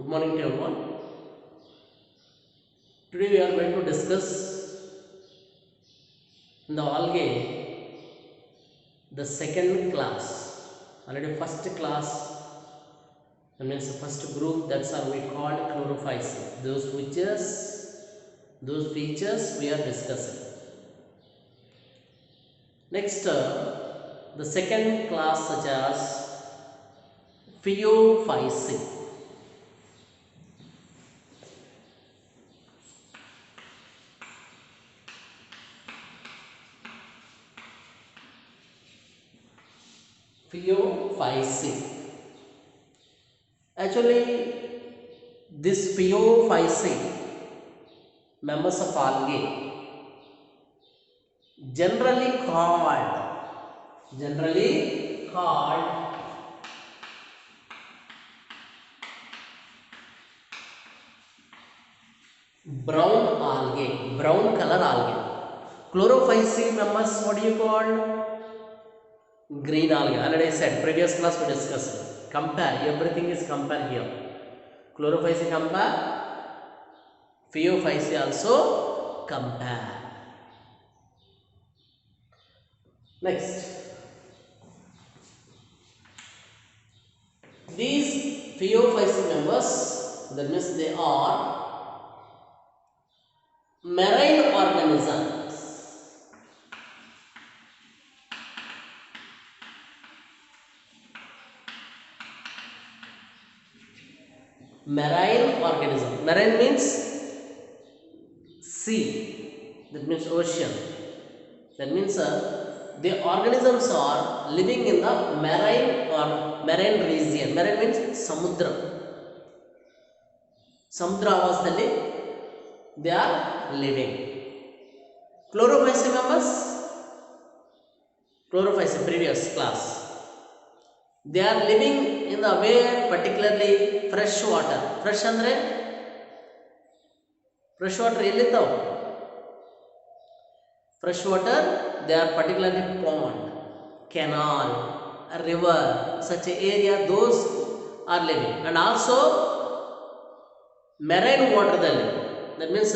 Good morning to everyone. Today we are going to discuss in the algae the second class. Already first class, that means the first group, that's how we called chlorophyll. Those features we are discussing. Next, the second class such as phaeophyceae. Phaeophyceae. Actually, this phaeophyceae, members of algae, generally called brown algae, brown color algae. Chlorophyceae members, what do you call? Green algae. Already I said, previous class we discussed. Compare, everything is compare here. Chlorophyceae compare, phaeophyceae also compare. Next, these phaeophyceae members, that means they are marine organisms. Marine organism. Marine means sea, that means ocean. That means the organisms are living in the marine or marine region. Marine means samudra. Samudra avasthali they are living. Chlorophyceae members, chlorophyceae previous class, they are living in the where, particularly fresh water. Fresh andre fresh water ellidao. Fresh water, they are particularly pond, canal, a river, such a area, those are living. And also marine water dalli, that means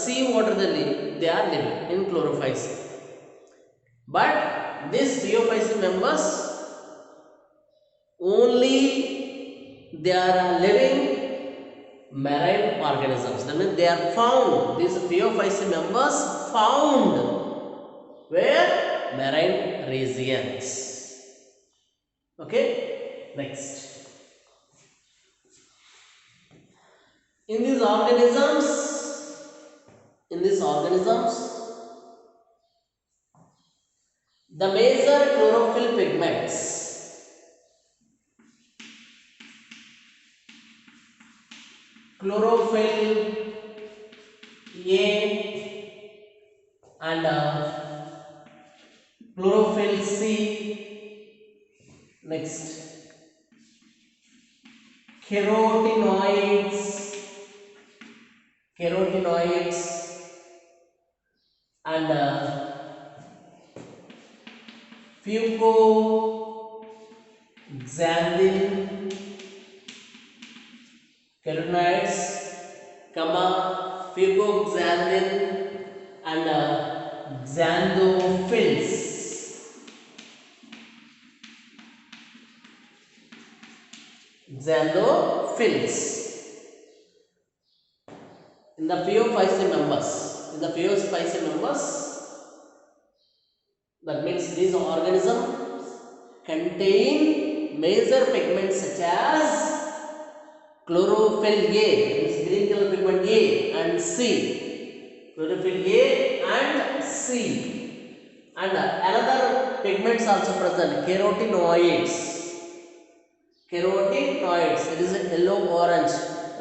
sea water dalli they are living in chlorophyceae. But these phaeophyceae members only they are living marine organisms. That means they are found, these phaeophyceae members found where? Marine regions. Okay, next. In these organisms, the major chlorophyll pigments, chlorophyll A and chlorophyll C. Next, carotenoids and fucoxanthin, carotenoids, fucoxanthin and xanthophylls. In the phaeophyceae members, that means these organisms contain major pigments such as chlorophyll A, means green color pigment A and C, chlorophyll A and C, and another pigments also present, carotenoids. It is a yellow orange,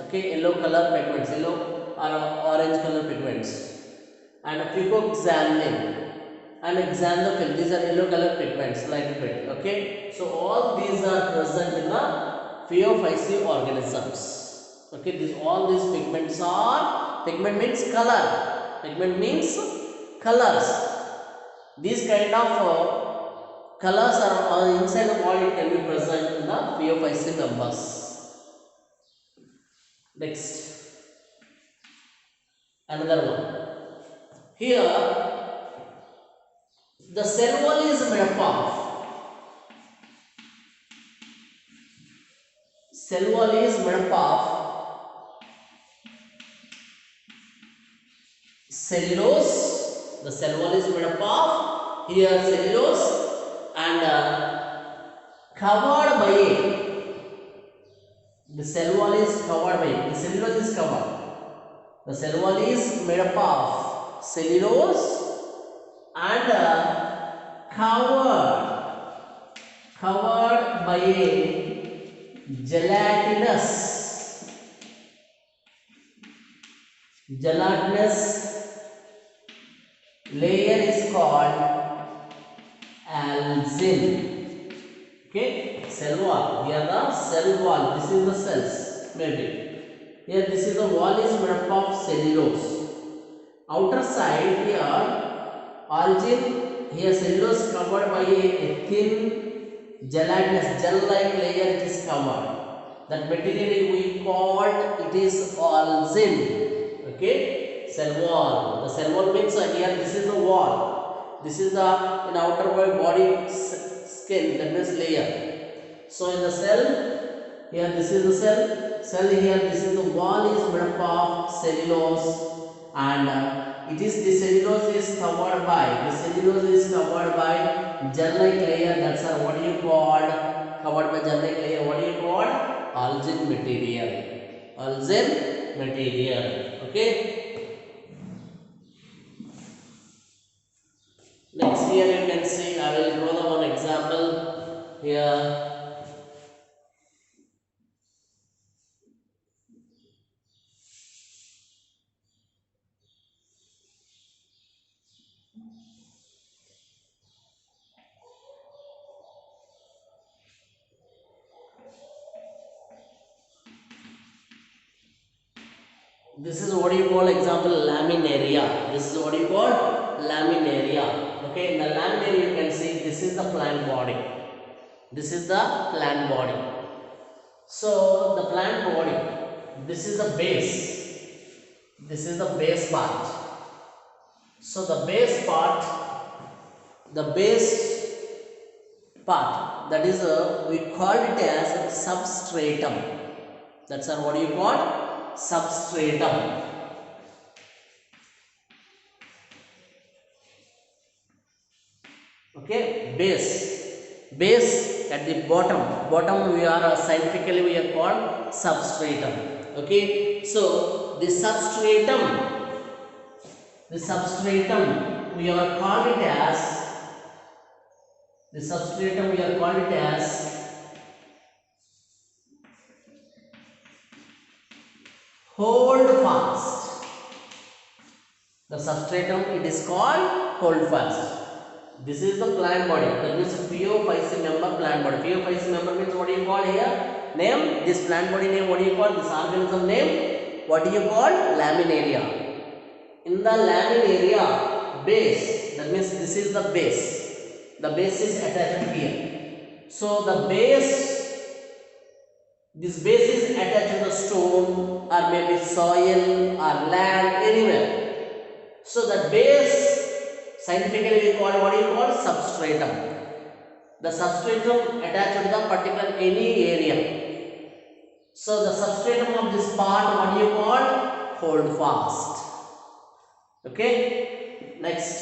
okay, yellow color pigments, yellow or orange color pigments, and fucoxanthin and xanthophylls, these are yellow color pigments, light bit. Okay, so all these are present in the phaeophyceae organisms. Okay, all these pigments are, pigment means color, colors. These kind of colors are inside the body, can be present in the phaeophyceae members. Next, another one. Here, the cell wall is made up of cellulose. The cell wall is made up of here cellulose and covered by the cell wall is covered by the cellulose is covered. The cell wall is made up of cellulose and covered by a gelatinous layer is called algae. Okay, cell wall. Here the cell wall. This is the cells. Maybe here this is the wall is made up of cellulose. Outer side here algae. Here cellulose covered by a thin gelatinous gel-like layer. It is covered. That material we called it is algae. Okay, cell wall. The cell wall means here this is the wall. This is the in outer body skin, that means layer. So in the cell, here this is the cell here this is the wall is made up of cellulose and it is the cellulose is covered by gel-like layer. That's what you called covered by gel-like layer. What do you call? Algae material. Okay. Next here you can see I will draw the one example here. This is what you call example laminaria. This is what you call laminaria. Okay, in the laminaria you can see this is the plant body. So the plant body, this is the base. This is the base part. So the base part, that is we call it as substratum. That's what you call substratum. Okay, base at the bottom we are scientifically we are called substratum. Okay, so the substratum we are called it as hold fast. The substratum it is called hold fast. This is the plant body. That means PO5C member plant body. PO5C member means what do you call here? Name this plant body name. What do you call this organism name? What do you call? Laminaria. In the laminaria base, that means this is the base. The base is attached here. So the this base is attached to the stone or maybe soil or land anywhere. So the base scientifically we call what do you call substratum. The substratum attached to the particular any area. So the substratum of this part what do you call? Hold fast. Okay, next.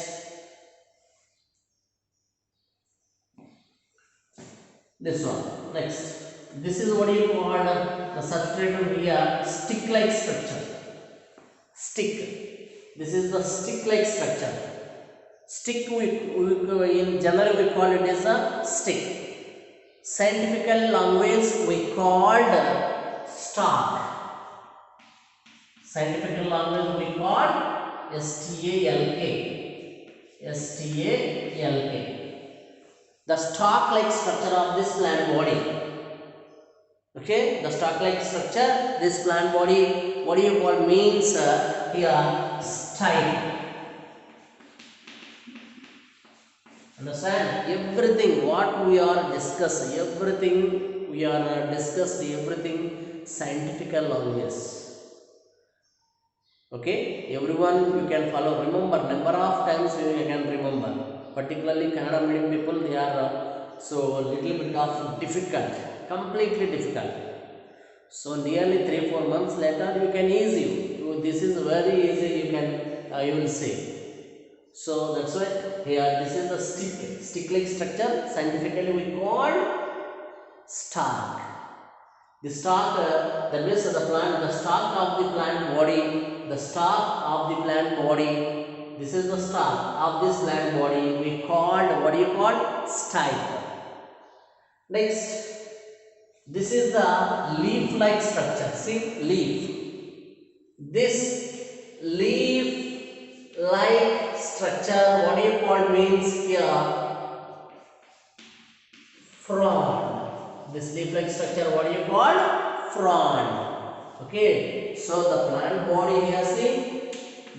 This one. Next. This is what you call the substratum here, stick-like structure. This is the stick-like structure. Stick in general we call it as a stick. Scientific language we called stalk. Scientific language we call STALK. The stalk-like structure of this plant body. Okay, the stalk-like structure, this plant body, what do you call means here style. Understand? Everything what we are discussing, everything scientific language. Okay, everyone you can follow. Remember, number of times you can remember. Particularly Kannada medium people, they are so little bit of difficult, completely difficult. So nearly 3-4 months later, you can easy. This is very easy. You can you will see. So that's why here this is the stick-like structure. Scientifically we call stalk. The stalk, that means the plant, the stalk of the plant body, the stalk of the plant body. This is the stalk of this plant body. We called, what do you call? Stipe. Next, this is the leaf-like structure. See, leaf. This leaf-like structure, what do you call means here? Frond. This leaf-like structure, what do you call? Frond. Okay. So the plant body here, see,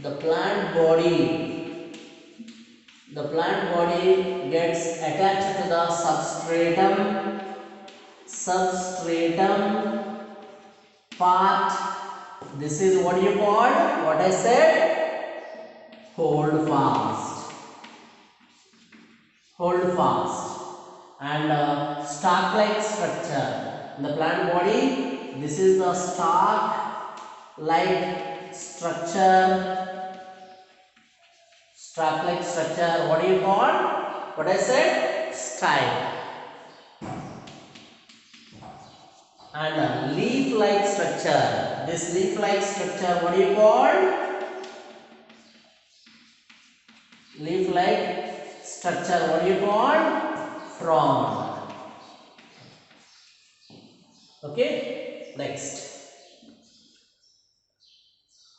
the plant body gets attached to the substratum part. This is what you call, what I said, hold fast. And stalk-like structure in the plant body. This is the stalk-like structure. What do you call? What I said? Stipe. And leaf-like structure. This leaf-like structure, what do you call? Leaf-like structure, what do you call? Frond. Okay, next.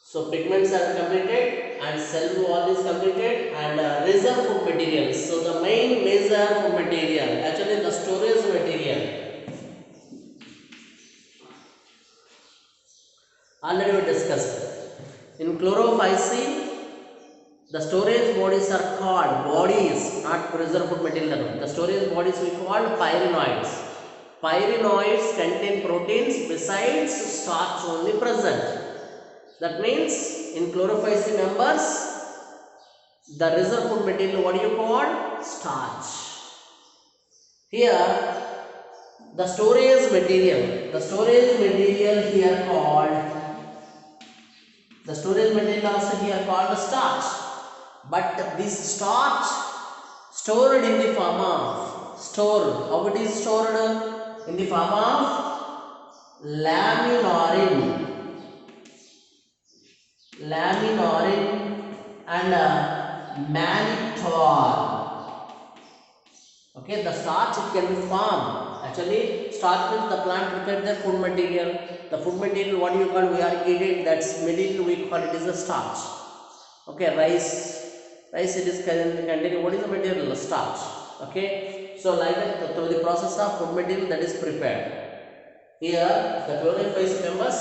So pigments are completed and cell wall is completed and reserve food materials. So the main major food material, actually the storage material. Already we discussed. In chlorophyll, the storage bodies are called bodies, not reserve food material. The storage bodies we call pyrenoids. Pyrenoids contain proteins besides starch only present. That means in chlorophyll members, the reserve food material, what do you call? Starch. Here, the storage material here called, the storage material also here called starch. But this starch stored in the form of, how it is stored? In the form of laminorin and mannitol. Okay, the starch it can be formed. Actually, starch means the plant prepared their food material. The food material, what do you call? We are eating. That's material we call it is a starch. Okay, rice it is containing, what is the material? Starch. Okay, so like that through the process of food material that is prepared. Here the chlorophyll members,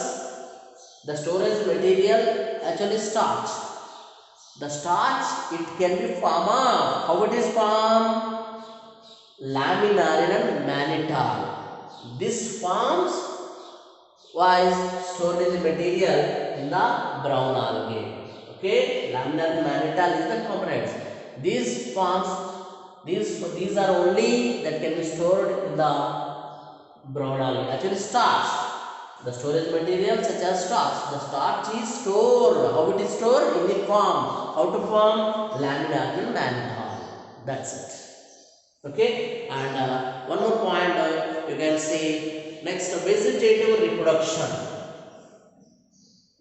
the storage material actually starch. The starch it can be formed of, how it is formed? Laminorin and mannitol. This forms was storage material in the brown algae. Okay, laminar and mannitol is the components. These forms, these are only that can be stored in the brown algae. Actually, starch, the storage material such as starch. The starch is stored. How it is stored? In the form. How to form? Laminar and mannitol. That's it. Okay, and one more point you can see. Next, vegetative reproduction.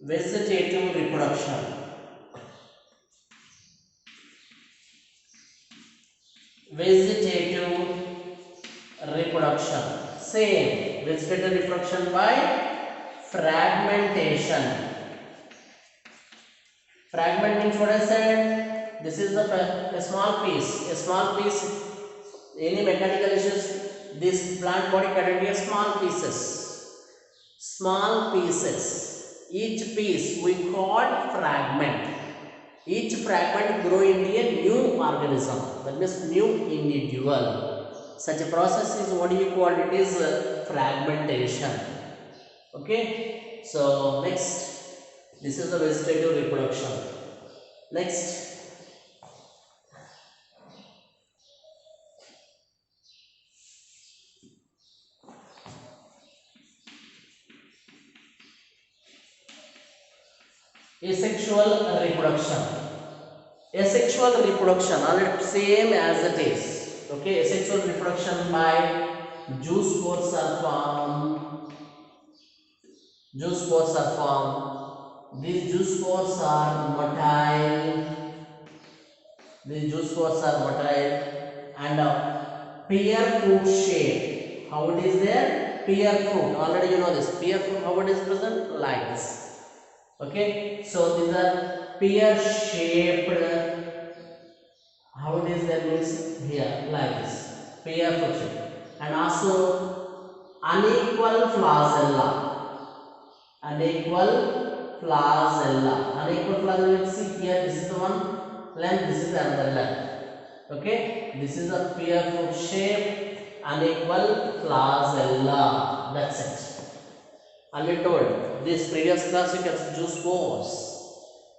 Vegetative reproduction. Same. Vegetative reproduction by fragmentation. Fragment means what I said. This is a small piece. Any mechanical issues, this plant body contains small pieces. Each piece we call fragment. Each fragment grow into a new organism, that means new individual. Such a process is what you call it is fragmentation. Okay, so next, This is the vegetative reproduction. Next, asexual reproduction. Asexual reproduction, already same as it is. Okay, asexual reproduction by juice spores are formed. Juice spores are formed. These juice spores are motile. These juice spores are motile and pear fruit shape. How it is there? Pear fruit. Already you know this. Pear fruit. How it is present? Like this. Okay. So these are pear shaped. How it is there means here like this. Pear fruit shape. And also unequal flagella. Unequal flagella. Unequal flagella. Let's see here. This is the one length. This is another length. Okay, this is a pear fruit shape, unequal flagella. That's it. Already told. This previous class you can see juice spores.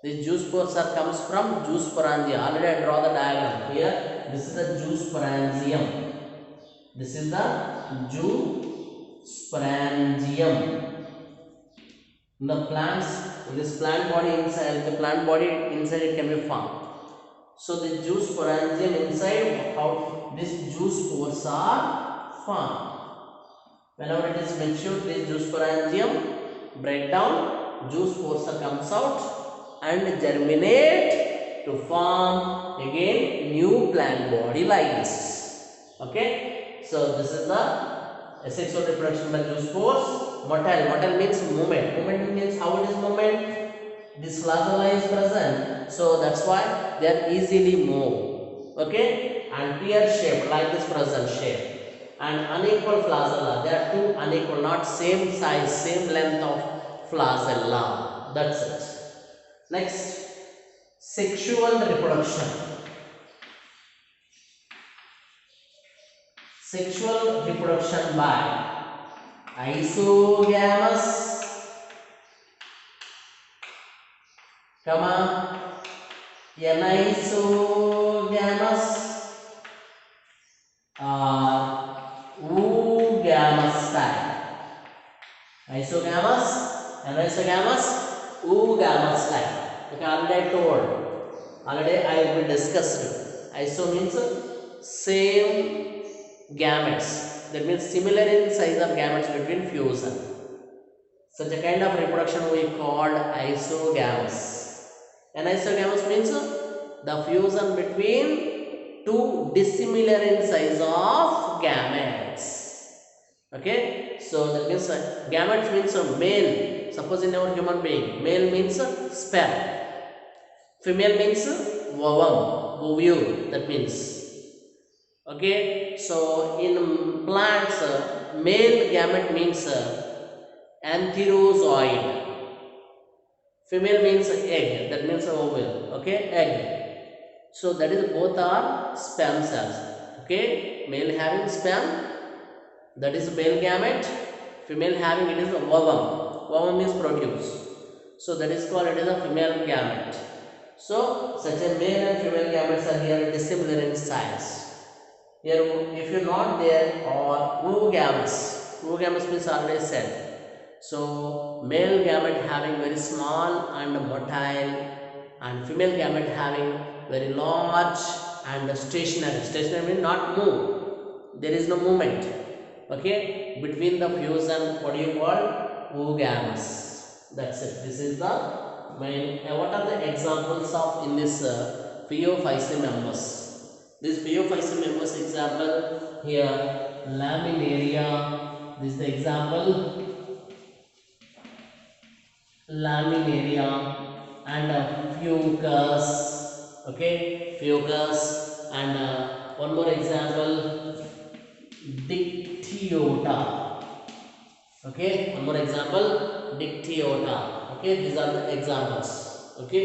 These juice spores are comes from juice sporangia. Already I draw the diagram here. This is the juice sporangium. This is the juice sporangium. In the plants, this plant body inside, it can be formed. So the juice sporangium inside, how these juice spores are formed. Whenever it is matured, this juice sporangium break down, juice spores comes out and germinate to form again new plant body like this. Okay, so this is the asexual reproduction by juice spores. Motile. Motile means movement. Movement means how it is movement. This flagella is present, so that's why they are easily moved. Okay, and pear shape like this present shape, and unequal flagella. There are two unequal, not same size, same length of flagella. That's it. Next, sexual reproduction. Sexual reproduction by isogamous, anisogamous or oogamous type. Isogamous, anisogamous, oogamous type. Okay, already I told. Already I will discussed. Iso means same gametes. That means similar in size of gametes between fusion. Such a kind of reproduction we called isogamous. Anisogamous means the fusion between two dissimilar in size of gametes. Okay, so that means gametes means male. Suppose in our human being, male means sperm, female means ovule. That means. Okay, so in plants, male gamete means antherozoid. Female means egg, that means ovule. Okay, egg. So that is both are sperm cells. Okay, male having sperm, that is male gamete. Female having it is a ovum. Ovum means produce. So that is called it is a female gamete. So such a male and female gametes are here dissimilar in size. Here, if you not there, or oogamous. Oogamous means already said. So male gamete having very small and motile, and female gamete having very large and stationary. Stationary means not move. There is no movement. Okay, between the fusion, what do you call? Oogamous. That's it. This is the main. What are the examples of in this Phaeophycean members? This Phaeophycean members example here, laminaria. This is the example. Laminaria and fucus. Okay, fucus, and one more example, dictyota. Okay, one more example, dictyota. Okay, these are the examples. Okay,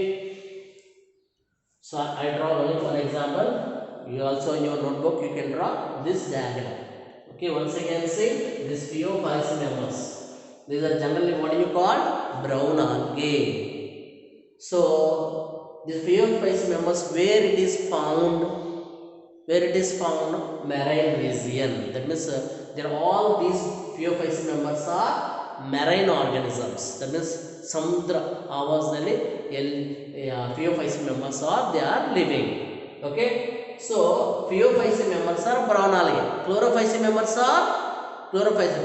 so I draw only one example. You also in your notebook you can draw this diagram. Okay, once again say this Phaeophycean members. These are generally what do you call? Brown algae. So this phaeophysis members, where it is found, marine region. That means there are all these phaeophysis members are marine organisms. That means samudra avasdalli phaeophysis members are they are living. Okay, so phaeophysis members are brown algae. Chlorophysis members are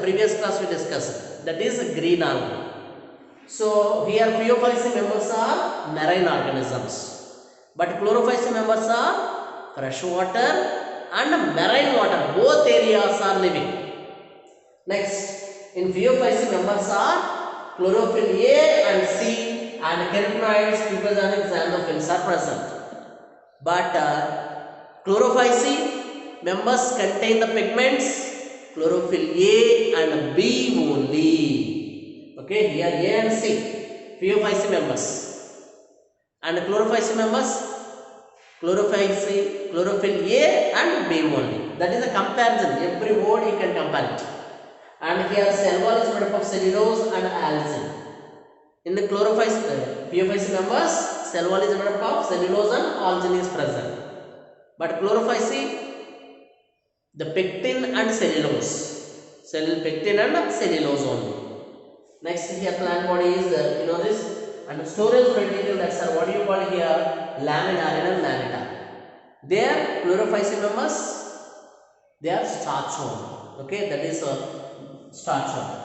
previous class we discussed, that is green algae. So here phaeophysis members are marine organisms, but chlorophysis members are freshwater and marine water, both areas are living. Next, in phaeophysis members are chlorophyll A and C and carotenoids, pupillogenic xanthophylls are present. But chlorophysis members contain the pigments chlorophyll A and B only. Okay, here A and C, phaeophysis members, and chlorophysis members, chlorophyll A and B only. That is a comparison. Every word you can compare it. And here cell wall is made up of cellulose and algae. In the phaeophysis members, cell wall is made up of cellulose and algae is present. But chlorophysis, the pectin and cellulose, pectin and cellulose only. Next, here plant body is this, and storage material, that's what do you call here, laminar and manita. They are chlorophysis members, they are starch only. Okay, that is starch only.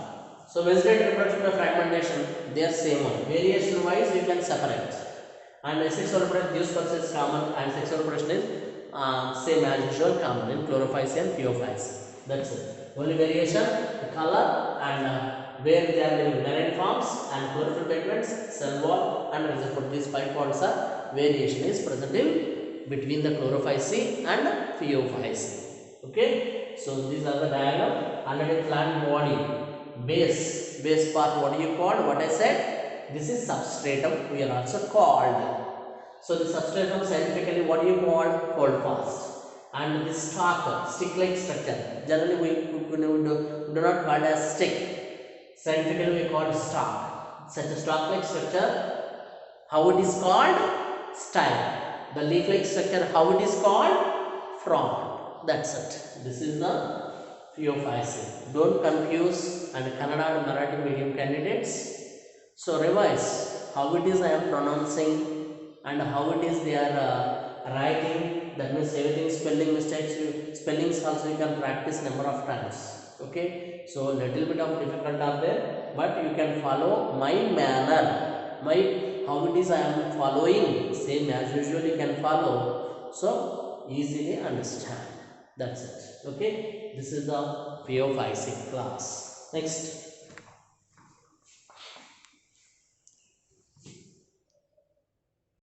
So vegetative reproduction and fragmentation, they are same one. Variation wise we can separate. And sexual reproduction, this process is common, and sexual reproduction is same as usual, common in chlorophysis and phaeophysis. That's it. Only variation, the color, and where they are living, marine forms and chlorophyll pigments, cell wall and reservoir. These 5 points are variation is present in between the chlorophysis and phaeophysis. Okay, so these are the diagram. Already plant body, base part, what do you call? What I said, this is substratum, we are also called. So the substratum scientifically what do you call? Holdfast. And this stalk, stick like structure, generally we do not call as stick. Scientifically we call stalk. Such a stalk like structure, how it is called? Style. The leaf like structure, how it is called? Frond. That's it. This is the phaeophysis. Don't confuse, and Kannada and Marathi medium candidates. So revise how it is I am pronouncing and how it is they are writing. That means everything spelling mistakes, spellings also you can practice number of times. Okay, so little bit of difficult are there, but you can follow my manner, how it is I am following, same as usual you can follow, so easily understand. That's it. Okay, this is the phaeophysis class. Next.